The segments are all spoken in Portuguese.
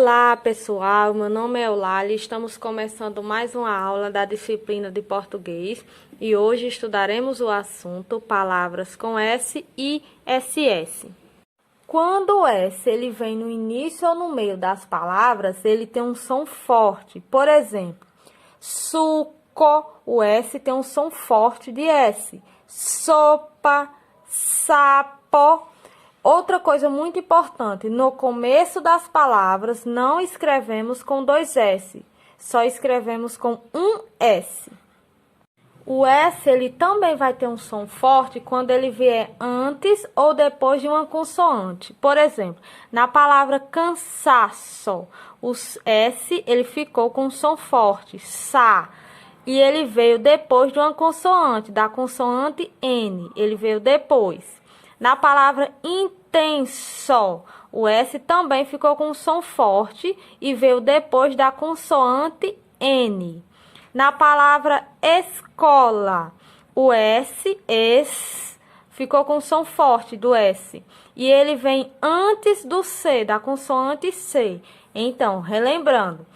Olá pessoal, meu nome é Eulália, estamos começando mais uma aula da disciplina de português e hoje estudaremos o assunto palavras com S e SS. Quando o S ele vem no início ou no meio das palavras, ele tem um som forte. Por exemplo, suco, o S tem um som forte de S. Sopa, sapo. Outra coisa muito importante, no começo das palavras não escrevemos com dois S, só escrevemos com um S. O S ele também vai ter um som forte quando ele vier antes ou depois de uma consoante. Por exemplo, na palavra cansaço, o S ele ficou com um som forte, sa, e ele veio depois de uma consoante, da consoante N, ele veio depois. Na palavra intenso, o S também ficou com um som forte e veio depois da consoante N. Na palavra escola, o S ficou com um som forte do S e ele vem antes do C, da consoante C. Então, relembrando,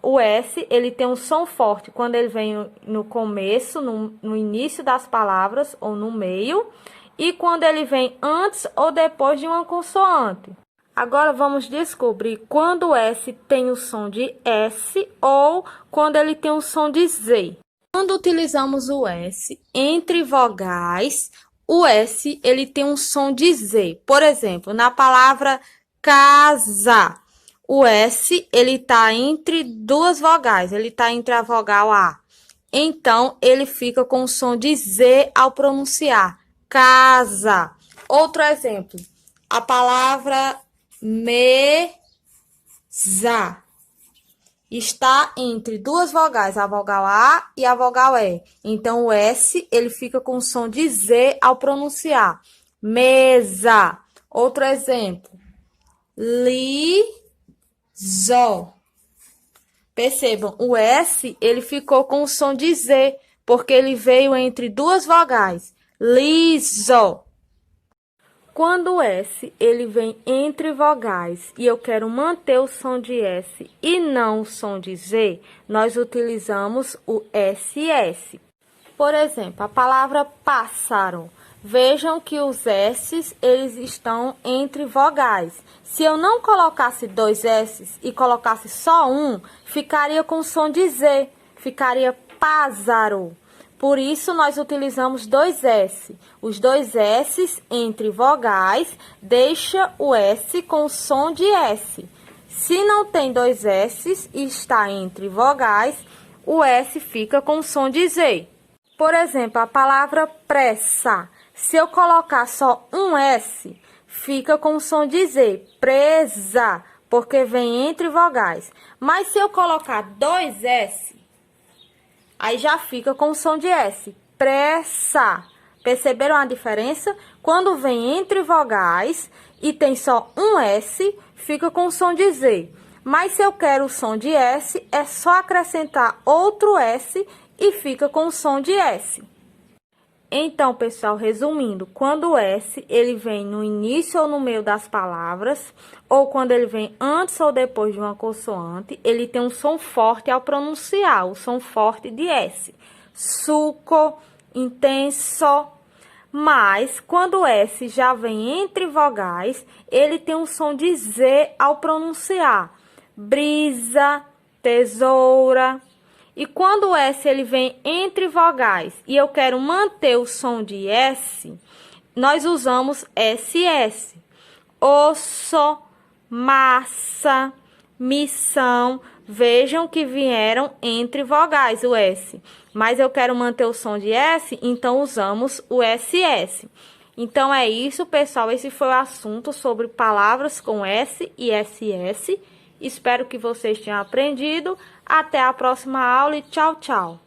o S ele tem um som forte quando ele vem no começo, no início das palavras ou no meio, e quando ele vem antes ou depois de uma consoante. Agora vamos descobrir quando o S tem o som de S ou quando ele tem o som de Z. Quando utilizamos o S entre vogais, o S ele tem um som de Z. Por exemplo, na palavra casa, o S ele está entre duas vogais, ele está entre a vogal A. Então, ele fica com o som de Z ao pronunciar. Casa. Outro exemplo, a palavra mesa está entre duas vogais, a vogal A e a vogal E. Então, o S ele fica com o som de Z ao pronunciar. Mesa. Outro exemplo, liso. Percebam, o S ele ficou com o som de Z, porque ele veio entre duas vogais. Liso. Quando o S ele vem entre vogais e eu quero manter o som de S e não o som de Z, nós utilizamos o SS. Por exemplo, a palavra pássaro. Vejam que os S's eles estão entre vogais. Se eu não colocasse dois S's e colocasse só um, ficaria com som de Z, ficaria pássaro. Por isso, nós utilizamos dois S. Os dois S's entre vogais deixa o S com som de S. Se não tem dois S's e está entre vogais, o S fica com som de Z. Por exemplo, a palavra pressa. Se eu colocar só um S, fica com som de Z. Presa, porque vem entre vogais. Mas se eu colocar dois S, aí já fica com o som de S. Pressa. Perceberam a diferença? Quando vem entre vogais e tem só um S, fica com o som de Z. Mas se eu quero o som de S, é só acrescentar outro S e fica com o som de S. Então, pessoal, resumindo, quando o S ele vem no início ou no meio das palavras, ou quando ele vem antes ou depois de uma consoante, ele tem um som forte ao pronunciar, o som forte de S. Suco, intenso. Mas, quando o S já vem entre vogais, ele tem um som de Z ao pronunciar. Brisa, tesoura. E quando o S ele vem entre vogais e eu quero manter o som de S, nós usamos SS. Osso, massa, missão. Vejam que vieram entre vogais o S. Mas eu quero manter o som de S, então usamos o SS. Então é isso, pessoal. Esse foi o assunto sobre palavras com S e SS. Espero que vocês tenham aprendido. Até a próxima aula e tchau, tchau!